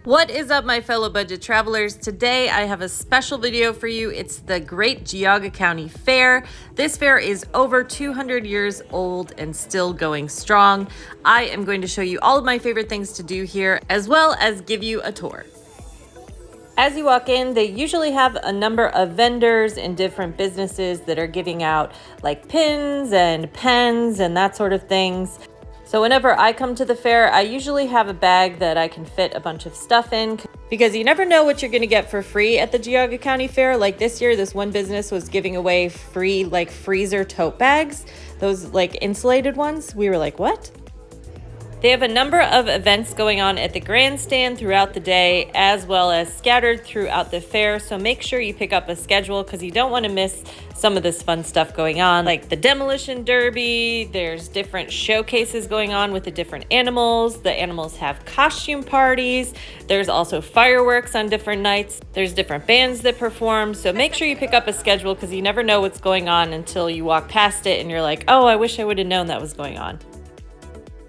What is up, my fellow budget travelers? Today I have a special video for you. It's the Great Geauga County Fair. This fair is over 200 years old and still going strong. I am going to show you all of my favorite things to do here, as well as give you a tour. As you walk in, they usually have a number of vendors and different businesses that are giving out like pins and pens and that sort of things. So whenever I come to the fair, I usually have a bag that I can fit a bunch of stuff in, because you never know what you're going to get for free at the Geauga County Fair. Like this year, this one business was giving away free like freezer tote bags, those like insulated ones. We were like, what? They have a number of events going on at the grandstand throughout the day, as well as scattered throughout the fair. So make sure you pick up a schedule, because you don't want to miss some of this fun stuff going on, like the demolition derby. There's different showcases going on with the different animals. The animals have costume parties. There's also fireworks on different nights. There's different bands that perform. So make sure you pick up a schedule, because you never know what's going on until you walk past it and you're like, oh, I wish I would have known that was going on.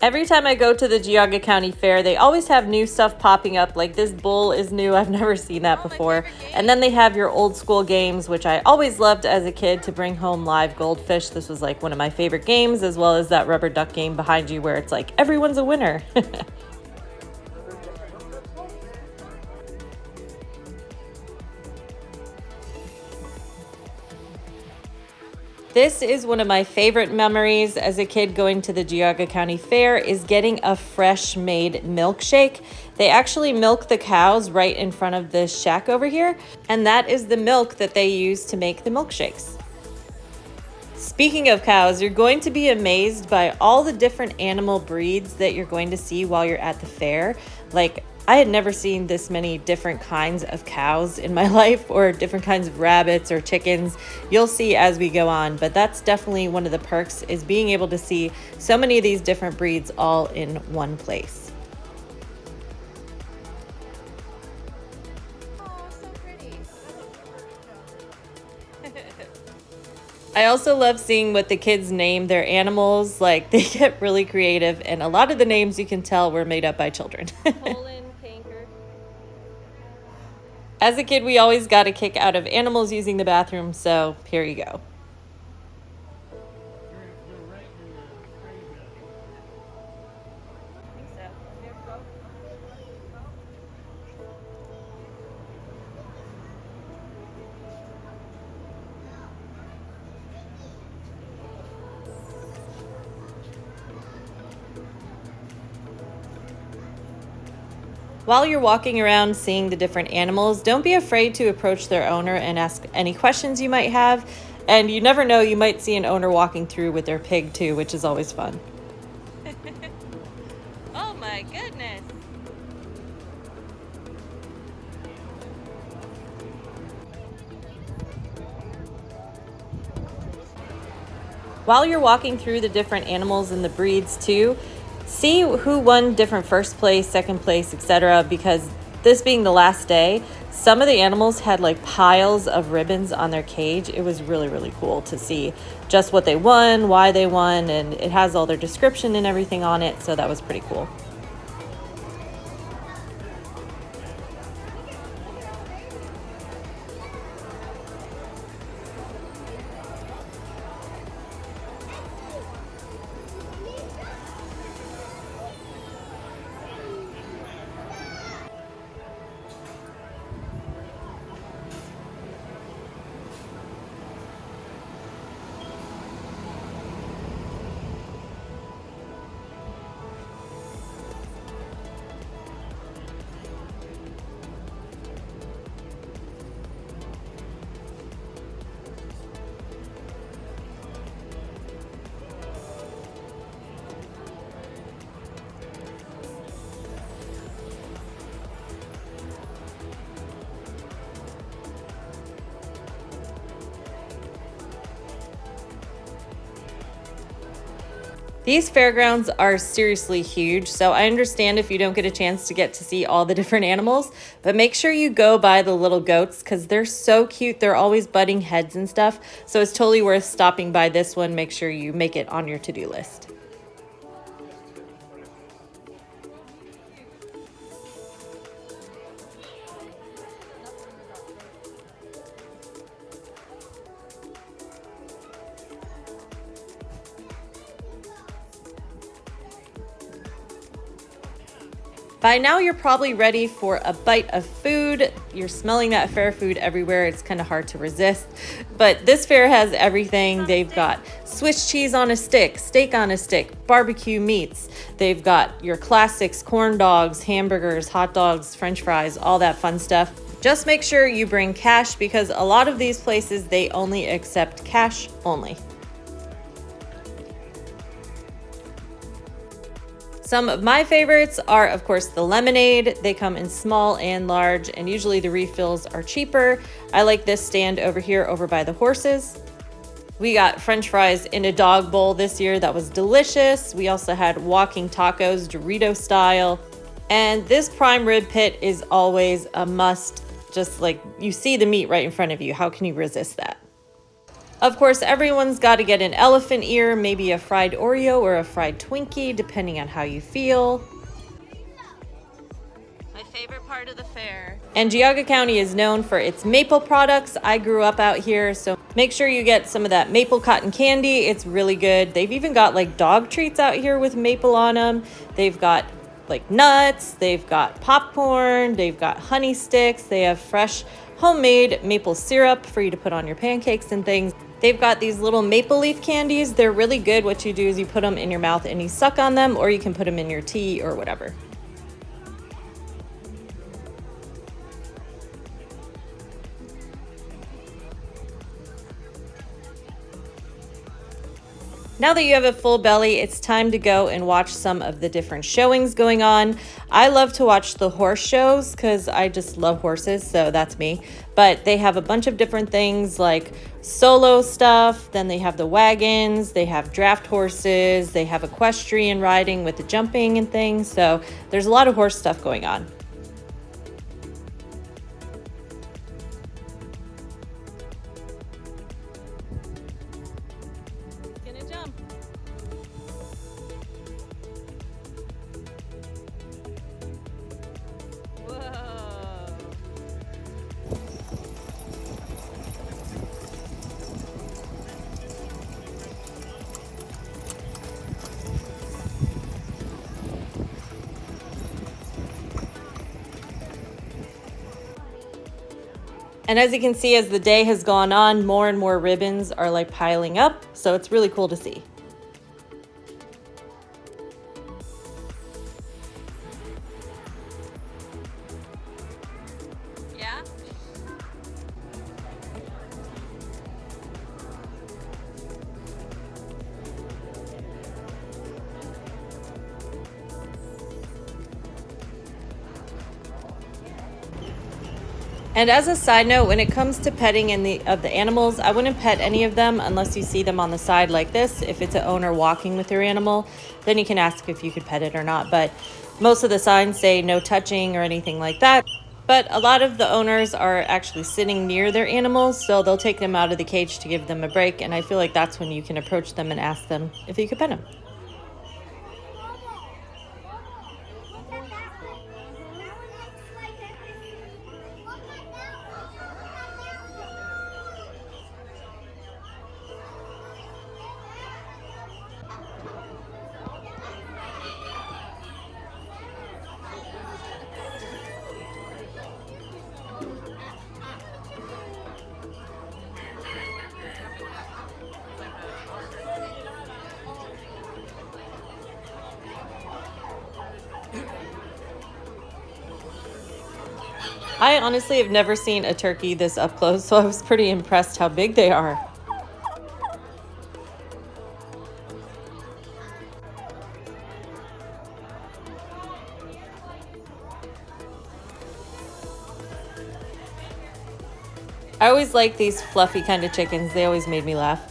Every time I go to the Geauga County Fair, they always have new stuff popping up. Like this bull is new. I've never seen that before. And then they have your old school games, which I always loved as a kid, to bring home live goldfish. This was like one of my favorite games, as well as that rubber duck game behind you where it's like everyone's a winner. This is one of my favorite memories as a kid going to the Geauga County Fair, is getting a fresh made milkshake. They actually milk the cows right in front of this shack over here, and that is the milk that they use to make the milkshakes. Speaking of cows, you're going to be amazed by all the different animal breeds that you're going to see while you're at the fair. Like, I had never seen this many different kinds of cows in my life, or different kinds of rabbits or chickens. You'll see as we go on, but that's definitely one of the perks, is being able to see so many of these different breeds all in one place. Oh, so pretty. I also love seeing what the kids name their animals. Like, they get really creative, and a lot of the names you can tell were made up by children. As a kid, we always got a kick out of animals using the bathroom, so here you go. While you're walking around seeing the different animals, don't be afraid to approach their owner and ask any questions you might have. And you never know, you might see an owner walking through with their pig too, which is always fun. Oh my goodness. While you're walking through the different animals and the breeds too, see who won different first place, second place, etc. Because this being the last day, some of the animals had like piles of ribbons on their cage. It was really, really cool to see just what they won, why they won, and it has all their description and everything on it. So that was pretty cool. These fairgrounds are seriously huge, so I understand if you don't get a chance to get to see all the different animals, but make sure you go by the little goats because they're so cute. They're always butting heads and stuff, so it's totally worth stopping by this one. Make sure you make it on your to-do list. By now, you're probably ready for a bite of food. You're smelling that fair food everywhere. It's kind of hard to resist. But this fair has everything. They've got Swiss cheese on a stick, steak on a stick, barbecue meats. They've got your classics, corn dogs, hamburgers, hot dogs, french fries, all that fun stuff. Just make sure you bring cash because a lot of these places, they only accept cash only. Some of my favorites are, of course, the lemonade. They come in small and large, and usually the refills are cheaper. I like this stand over here over by the horses. We got french fries in a dog bowl this year. That was delicious. We also had walking tacos, Dorito style. And this prime rib pit is always a must. Just like you see the meat right in front of you. How can you resist that? Of course, everyone's got to get an elephant ear, maybe a fried Oreo or a fried Twinkie, depending on how you feel. My favorite part of the fair. And Geauga County is known for its maple products. I grew up out here, so make sure you get some of that maple cotton candy. It's really good. They've even got like dog treats out here with maple on them. They've got like nuts, they've got popcorn, they've got honey sticks, they have fresh homemade maple syrup for you to put on your pancakes and things. They've got these little maple leaf candies. They're really good. What you do is you put them in your mouth and you suck on them, or you can put them in your tea or whatever. Now that you have a full belly, it's time to go and watch some of the different showings going on. I love to watch the horse shows because I just love horses, so that's me. But they have a bunch of different things like solo stuff, then they have the wagons, they have draft horses, they have equestrian riding with the jumping and things. So there's a lot of horse stuff going on. And as you can see, as the day has gone on, more and more ribbons are like piling up. So it's really cool to see. Yeah. And as a side note, when it comes to petting of the animals, I wouldn't pet any of them unless you see them on the side like this. If it's an owner walking with their animal, then you can ask if you could pet it or not. But most of the signs say no touching or anything like that. But a lot of the owners are actually sitting near their animals, so they'll take them out of the cage to give them a break. And I feel like that's when you can approach them and ask them if you could pet them. I honestly have never seen a turkey this up close, so I was pretty impressed how big they are. I always like these fluffy kind of chickens. They always made me laugh.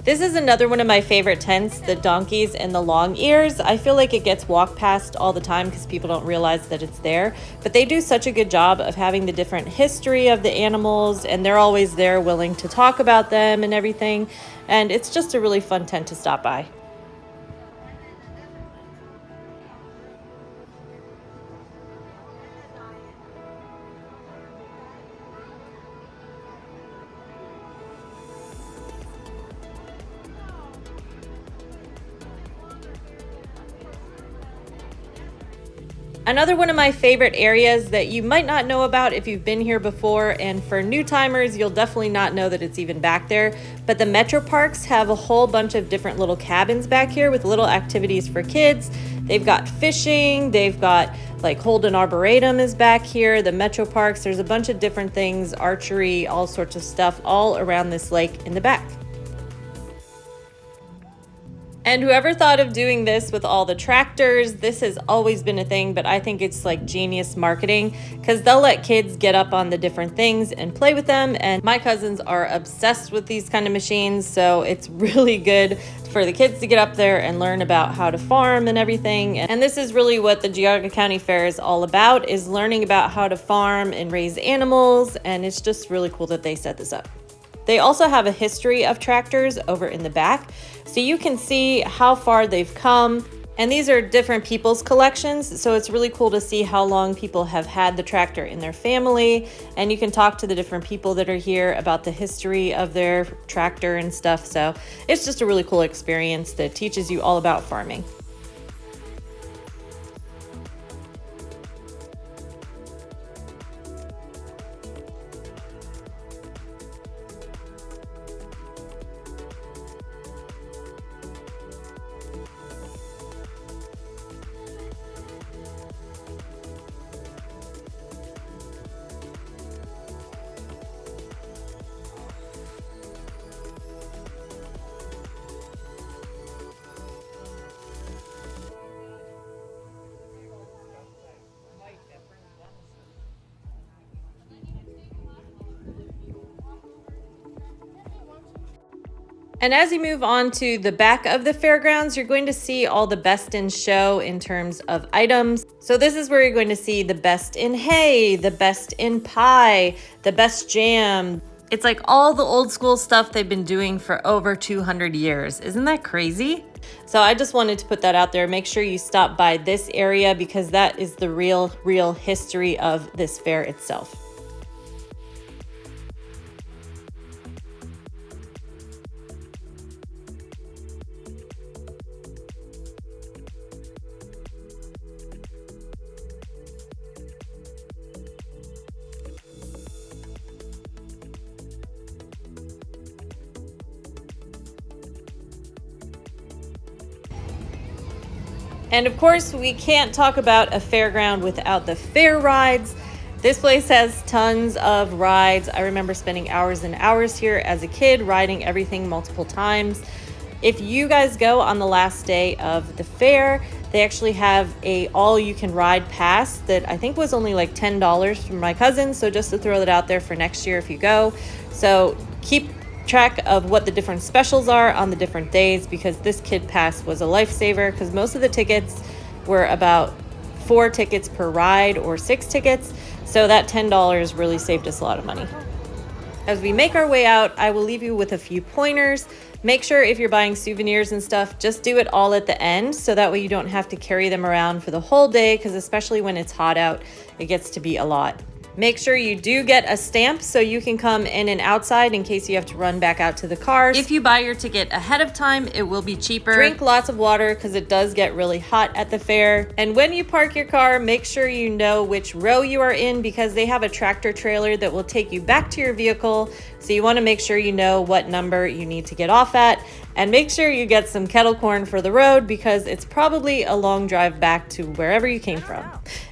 This is another one of my favorite tents, the donkeys and the long ears. I feel like it gets walked past all the time because people don't realize that it's there. But they do such a good job of having the different history of the animals, and they're always there willing to talk about them and everything. And it's just a really fun tent to stop by. Another one of my favorite areas that you might not know about if you've been here before, and for new timers, you'll definitely not know that it's even back there, but the Metroparks have a whole bunch of different little cabins back here with little activities for kids. They've got fishing, they've got like Holden Arboretum is back here, the Metroparks, there's a bunch of different things, archery, all sorts of stuff all around this lake in the back. And whoever thought of doing this with all the tractors, this has always been a thing, but I think it's like genius marketing because they'll let kids get up on the different things and play with them. And my cousins are obsessed with these kind of machines, so it's really good for the kids to get up there and learn about how to farm and everything. And this is really what the Geauga County Fair is all about, is learning about how to farm and raise animals. And it's just really cool that they set this up. They also have a history of tractors over in the back, so you can see how far they've come. And these are different people's collections, so it's really cool to see how long people have had the tractor in their family. And you can talk to the different people that are here about the history of their tractor and stuff. So it's just a really cool experience that teaches you all about farming. And as you move on to the back of the fairgrounds, you're going to see all the best in show in terms of items. So this is where you're going to see the best in hay, the best in pie, the best jam. It's like all the old school stuff they've been doing for over 200 years. Isn't that crazy? So I just wanted to put that out there. Make sure you stop by this area because that is the real history of this fair itself. And of course, we can't talk about a fairground without the fair rides. This place has tons of rides. I remember spending hours and hours here as a kid, riding everything multiple times. If you guys go on the last day of the fair, they actually have a all-you-can-ride pass that I think was only like $10 from my cousin. So just to throw that out there for next year if you go. So keep track of what the different specials are on the different days because this kid pass was a lifesaver because most of the tickets were about 4 tickets per ride or 6 tickets. So that $10 really saved us a lot of money. As we make our way out, I will leave you with a few pointers. Make sure if you're buying souvenirs and stuff, just do it all at the end so that way you don't have to carry them around for the whole day because especially when it's hot out, it gets to be a lot. Make sure you do get a stamp so you can come in and outside in case you have to run back out to the cars. If you buy your ticket ahead of time, it will be cheaper. Drink lots of water because it does get really hot at the fair. And when you park your car, make sure you know which row you are in because they have a tractor trailer that will take you back to your vehicle. So you want to make sure you know what number you need to get off at. And make sure you get some kettle corn for the road because it's probably a long drive back to wherever you came from.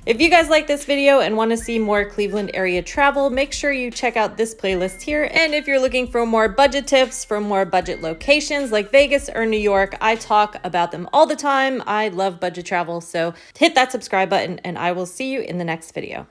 If you guys like this video and want to see more Cleveland area travel, make sure you check out this playlist here. And if you're looking for more budget tips for more budget locations like Vegas or New York, I talk about them all the time. I love budget travel, so hit that subscribe button and I will see you in the next video.